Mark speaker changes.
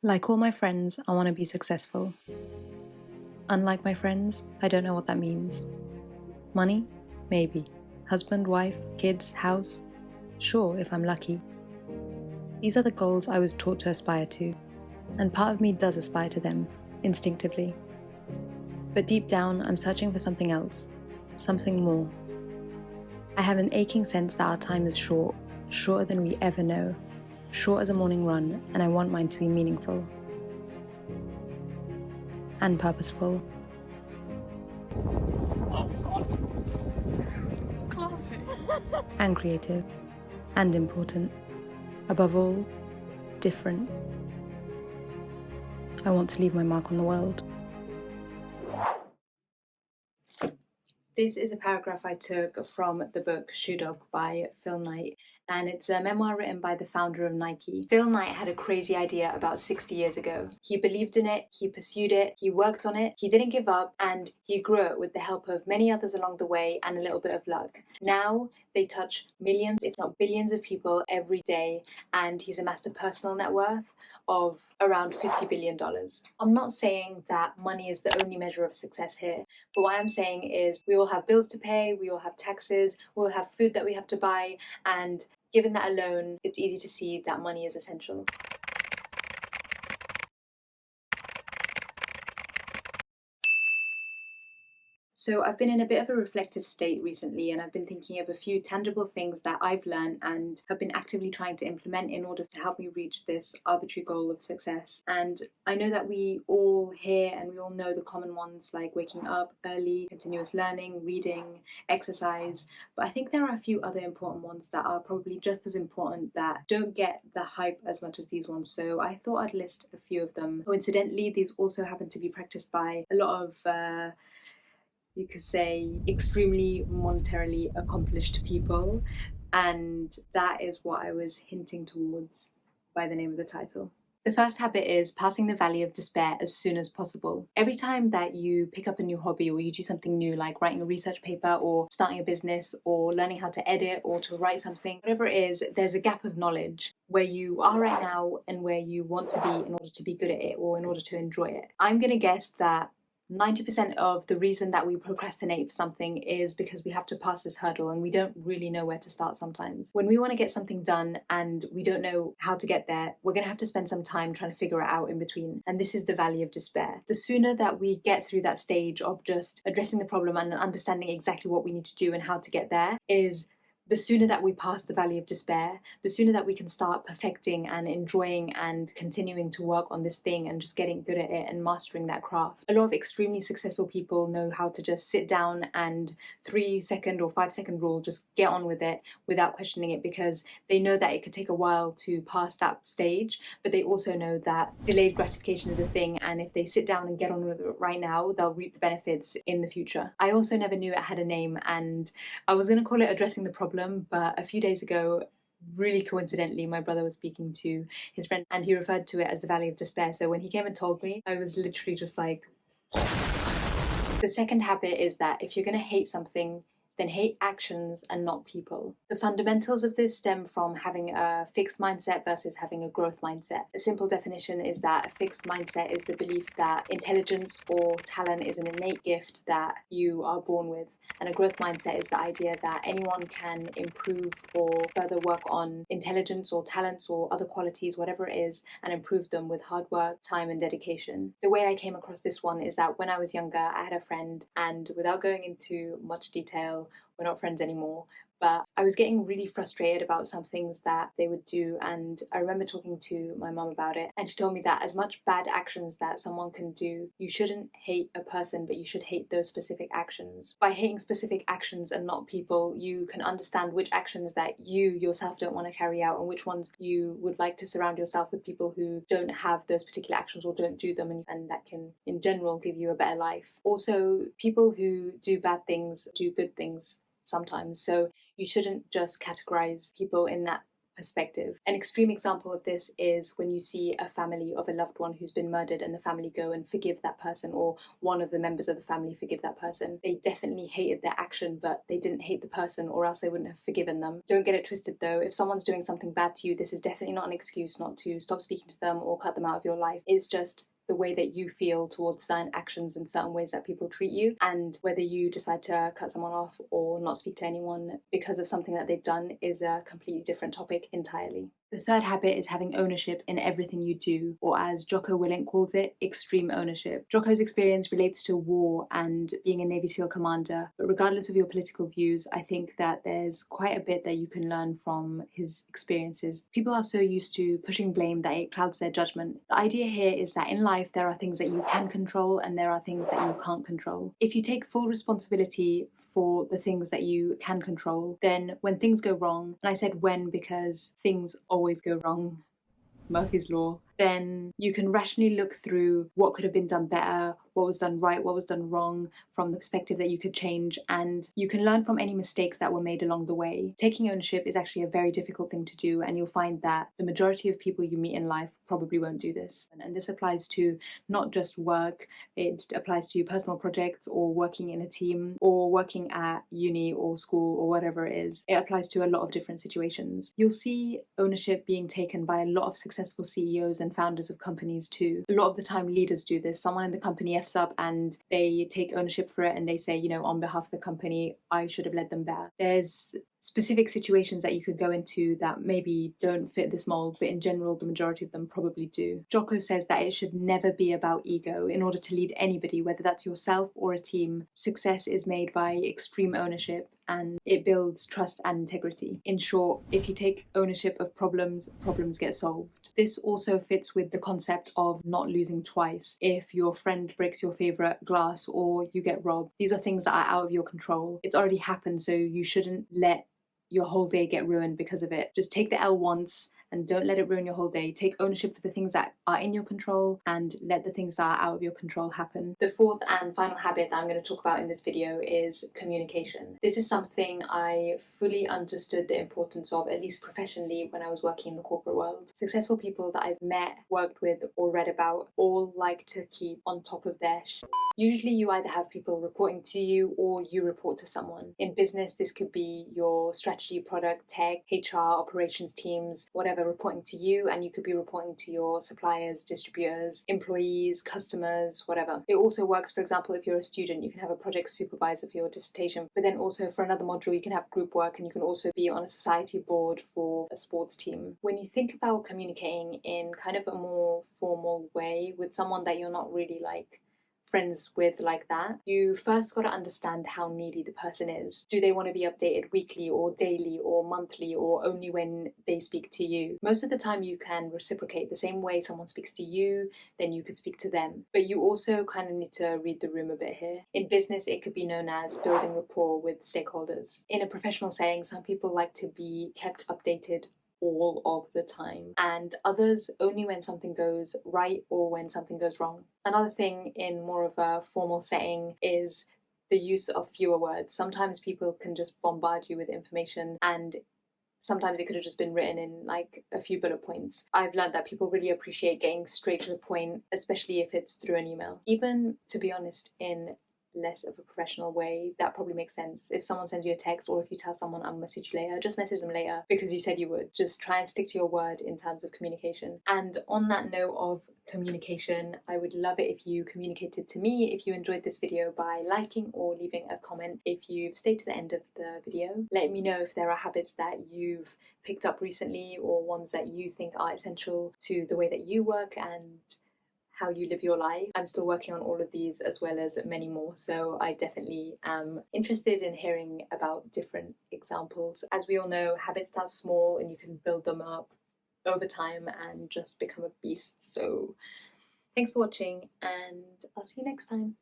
Speaker 1: Like all my friends, I want to be successful. Unlike my friends, I don't know what that means. Money? Maybe. Husband, wife, kids, house? Sure, if I'm lucky. These are the goals I was taught to aspire to, and part of me does aspire to them, instinctively. But deep down, I'm searching for something else, something more. I have an aching sense that our time is short, shorter than we ever know, short as a morning run, and I want mine to be meaningful. And purposeful.
Speaker 2: Oh God! Classy.
Speaker 1: And creative. And important. Above all, different. I want to leave my mark on the world. This is a paragraph I took from the book Shoe Dog by Phil Knight, and it's a memoir written by the founder of Nike. Phil Knight had a crazy idea about 60 years ago. He believed in it, he pursued it, he worked on it, he didn't give up, and he grew it with the help of many others along the way and a little bit of luck. Now they touch millions, if not billions, of people every day, and he's amassed a personal net worth of around $50 billion. I'm not saying that money is the only measure of success here, but what I'm saying is we all have bills to pay, we all have taxes, we all have food that we have to buy, and given that alone, it's easy to see that money is essential. So I've been in a bit of a reflective state recently, and I've been thinking of a few tangible things that I've learned and have been actively trying to implement in order to help me reach this arbitrary goal of success. And I know that we all hear and we all know the common ones like waking up early, continuous learning, reading, exercise, but I think there are a few other important ones that are probably just as important that don't get the hype as much as these ones. So I thought I'd list a few of them. Coincidentally, these also happen to be practiced by a lot of you could say, extremely monetarily accomplished people. And that is what I was hinting towards by the name of the title. The first habit is passing the valley of despair as soon as possible. Every time that you pick up a new hobby or you do something new, like writing a research paper or starting a business or learning how to edit or to write something, whatever it is, there's a gap of knowledge where you are right now and where you want to be in order to be good at it or in order to enjoy it. I'm going to guess that 90% of the reason that we procrastinate for something is because we have to pass this hurdle and we don't really know where to start sometimes. When we want to get something done and we don't know how to get there, we're going to have to spend some time trying to figure it out in between. And this is the valley of despair. The sooner that we get through that stage of just addressing the problem and understanding exactly what we need to do and how to get there is the sooner that we pass the valley of despair, the sooner that we can start perfecting and enjoying and continuing to work on this thing and just getting good at it and mastering that craft. A lot of extremely successful people know how to just sit down and 3 second or 5 second rule, just get on with it without questioning it because they know that it could take a while to pass that stage, but they also know that delayed gratification is a thing, and if they sit down and get on with it right now, they'll reap the benefits in the future. I also never knew it had a name, and I was going to call it addressing the problem, but a few days ago, really coincidentally, my brother was speaking to his friend and he referred to it as the Valley of Despair. So when he came and told me, I was literally just like. The second habit is that if you're going to hate something, then hate actions and not people. The fundamentals of this stem from having a fixed mindset versus having a growth mindset. A simple definition is that a fixed mindset is the belief that intelligence or talent is an innate gift that you are born with. And a growth mindset is the idea that anyone can improve or further work on intelligence or talents or other qualities, whatever it is, and improve them with hard work, time, and dedication. The way I came across this one is that when I was younger, I had a friend, and without going into much detail, we're not friends anymore, but I was getting really frustrated about some things that they would do, and I remember talking to my mum about it, and she told me that as much bad actions that someone can do, you shouldn't hate a person, but you should hate those specific actions. By hating specific actions and not people, you can understand which actions that you yourself don't want to carry out and which ones you would like to surround yourself with people who don't have those particular actions or don't do them, and that can in general give you a better life. Also, people who do bad things do good things sometimes, so you shouldn't just categorize people in that perspective. An extreme example of this is when you see a family of a loved one who's been murdered and the family go and forgive that person, or one of the members of the family forgive that person. They definitely hated their action, but they didn't hate the person, or else they wouldn't have forgiven them. Don't get it twisted though. If someone's doing something bad to you, this is definitely not an excuse not to stop speaking to them or cut them out of your life. It's just the way that you feel towards certain actions and certain ways that people treat you, and whether you decide to cut someone off or not speak to anyone because of something that they've done is a completely different topic entirely. The third habit is having ownership in everything you do, or as Jocko Willink calls it, extreme ownership. Jocko's experience relates to war and being a Navy SEAL commander, but regardless of your political views, I think that there's quite a bit that you can learn from his experiences. People are so used to pushing blame that it clouds their judgment. The idea here is that in life there are things that you can control and there are things that you can't control. If you take full responsibility for the things that you can control, then when things go wrong, and I said when because things always go wrong, Murphy's Law, then you can rationally look through what could have been done better, what was done right, what was done wrong, from the perspective that you could change, and you can learn from any mistakes that were made along the way. Taking ownership is actually a very difficult thing to do, and you'll find that the majority of people you meet in life probably won't do this. And this applies to not just work, it applies to personal projects or working in a team or working at uni or school or whatever it is. It applies to a lot of different situations. You'll see ownership being taken by a lot of successful CEOs and founders of companies too. A lot of the time leaders do this. Someone in the company F's up and they take ownership for it and they say, on behalf of the company, I should have led them better. There's specific situations that you could go into that maybe don't fit this mold, but in general, the majority of them probably do. Jocko says that it should never be about ego. In order to lead anybody, whether that's yourself or a team, success is made by extreme ownership and it builds trust and integrity. In short, if you take ownership of problems, problems get solved. This also fits with the concept of not losing twice. If your friend breaks your favourite glass or you get robbed, these are things that are out of your control. It's already happened, so you shouldn't let your whole day get ruined because of it. Just take the L once and don't let it ruin your whole day. Take ownership for the things that are in your control and let the things that are out of your control happen. The fourth and final habit that I'm going to talk about in this video is communication. This is something I fully understood the importance of, at least professionally, when I was working in the corporate world. Successful people that I've met, worked with, or read about all like to keep on top of their shit. Usually you either have people reporting to you or you report to someone. In business, this could be your strategy, product, tech, HR, operations teams, whatever, reporting to you, and you could be reporting to your suppliers, distributors, employees, customers, whatever. It also works, for example, if you're a student, you can have a project supervisor for your dissertation, but then also for another module, you can have group work and you can also be on a society board for a sports team. When you think about communicating in kind of a more formal way with someone that you're not really friends with like that, you first got to understand how needy the person is. Do they want to be updated weekly or daily or monthly or only when they speak to you? Most of the time you can reciprocate the same way someone speaks to you, then you could speak to them. But you also kind of need to read the room a bit here. In business, it could be known as building rapport with stakeholders. In a professional setting, some people like to be kept updated all of the time, and others only when something goes right or when something goes wrong. Another thing in more of a formal setting is the use of fewer words. Sometimes people can just bombard you with information and sometimes it could have just been written in a few bullet points. I've learned that people really appreciate getting straight to the point, especially if it's through an email. Even, to be honest, in less of a professional way, that probably makes sense. If someone sends you a text or if you tell someone I'll message you later, just message them later because you said you would. Just try and stick to your word in terms of communication. And on that note of communication, I would love it if you communicated to me if you enjoyed this video by liking or leaving a comment. If you've stayed to the end of the video, let me know if there are habits that you've picked up recently or ones that you think are essential to the way that you work and how you live your life. I'm still working on all of these as well as many more, so I definitely am interested in hearing about different examples. As we all know, habits start small and you can build them up over time and just become a beast. So thanks for watching and I'll see you next time.